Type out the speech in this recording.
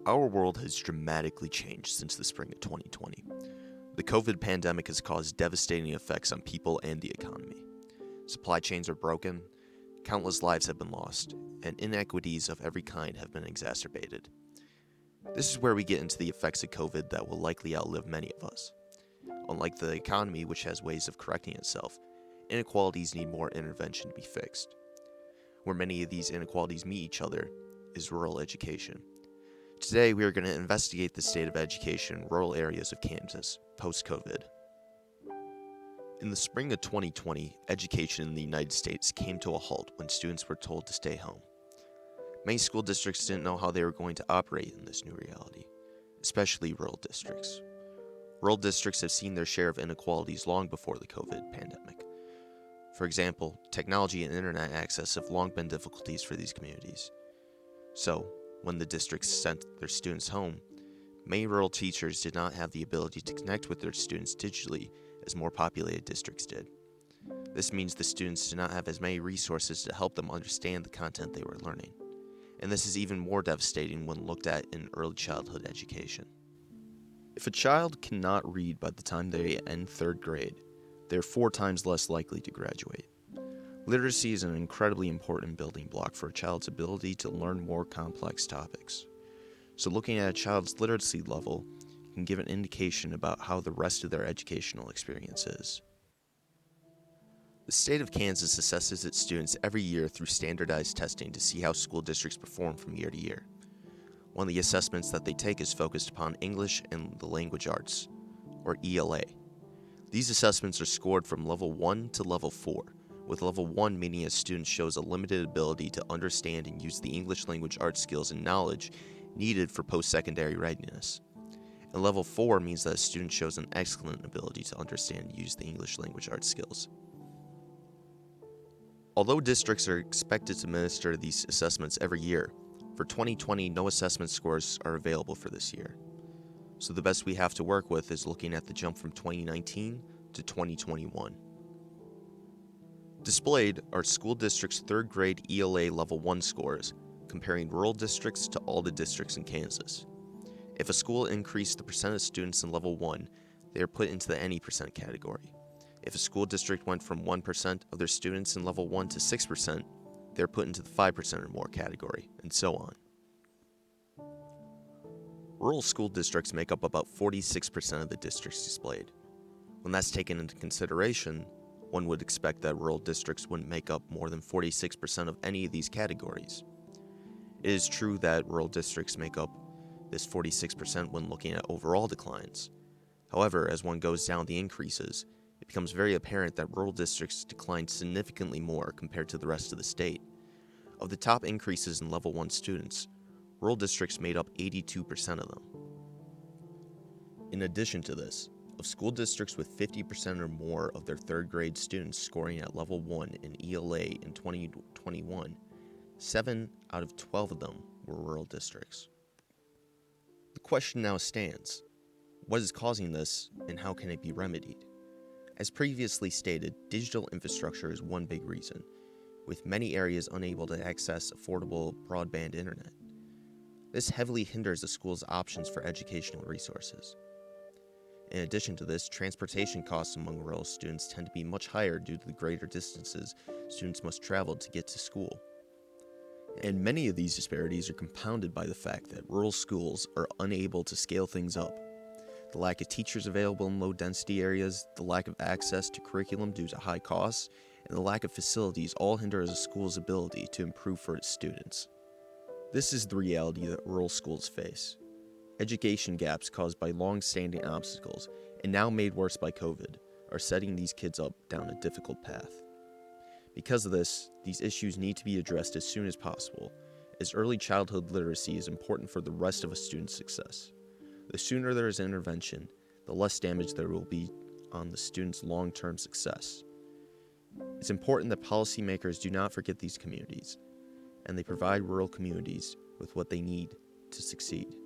Our world has dramatically changed since the spring of 2020. The COVID pandemic has caused devastating effects on people and the economy. Supply chains are broken, countless lives have been lost, and inequities of every kind have been exacerbated. This is where we get into the effects of COVID that will likely outlive many of us. Unlike the economy, which has ways of correcting itself, inequalities need more intervention to be fixed. Where many of these inequalities meet each other is rural education. Today, we are going to investigate the state of education in rural areas of Kansas, post-COVID. In the spring of 2020, education in the United States came to a halt when students were told to stay home. Many school districts didn't know how they were going to operate in this new reality, especially rural districts. Rural districts have seen their share of inequalities long before the COVID pandemic. For example, technology and internet access have long been difficulties for these communities. So, when the districts sent their students home, many rural teachers did not have the ability to connect with their students digitally as more populated districts did. This means the students did not have as many resources to help them understand the content they were learning. And this is even more devastating when looked at in early childhood education. If a child cannot read by the time they end third grade, they are 4 times less likely to graduate. Literacy is an incredibly important building block for a child's ability to learn more complex topics. So looking at a child's literacy level can give an indication about how the rest of their educational experience is. The state of Kansas assesses its students every year through standardized testing to see how school districts perform from year to year. One of the assessments that they take is focused upon English and the language arts, or ELA. These assessments are scored from level 1 to level 4, with level 1 meaning a student shows a limited ability to understand and use the English language arts skills and knowledge needed for post-secondary readiness. And level 4 means that a student shows an excellent ability to understand and use the English language arts skills. Although districts are expected to administer these assessments every year, for 2020 no assessment scores are available for this year. So the best we have to work with is looking at the jump from 2019 to 2021. Displayed are school districts' third grade ELA level 1 scores, comparing rural districts to all the districts in Kansas. If a school increased the percent of students in level 1, they are put into the any percent category. If a school district went from 1% of their students in level 1 to 6%, they are put into the 5% or more category, and so on. Rural school districts make up about 46% of the districts displayed. When that's taken into consideration, one would expect that rural districts wouldn't make up more than 46% of any of these categories. It is true that rural districts make up this 46% when looking at overall declines. However, as one goes down the increases, it becomes very apparent that rural districts decline significantly more compared to the rest of the state. Of the top increases in level 1 students, rural districts made up 82% of them. In addition to this, of school districts with 50% or more of their third grade students scoring at level 1 in ELA in 2021, 7 out of 12 of them were rural districts. The question now stands: what is causing this and how can it be remedied? As previously stated, digital infrastructure is one big reason, with many areas unable to access affordable broadband internet. This heavily hinders the school's options for educational resources. In addition to this, transportation costs among rural students tend to be much higher due to the greater distances students must travel to get to school. And many of these disparities are compounded by the fact that rural schools are unable to scale things up. The lack of teachers available in low-density areas, the lack of access to curriculum due to high costs, and the lack of facilities all hinder a school's ability to improve for its students. This is the reality that rural schools face. Education gaps caused by long-standing obstacles, and now made worse by COVID, are setting these kids up down a difficult path. Because of this, these issues need to be addressed as soon as possible, as early childhood literacy is important for the rest of a student's success. The sooner there is intervention, the less damage there will be on the student's long-term success. It's important that policymakers do not forget these communities, and they provide rural communities with what they need to succeed.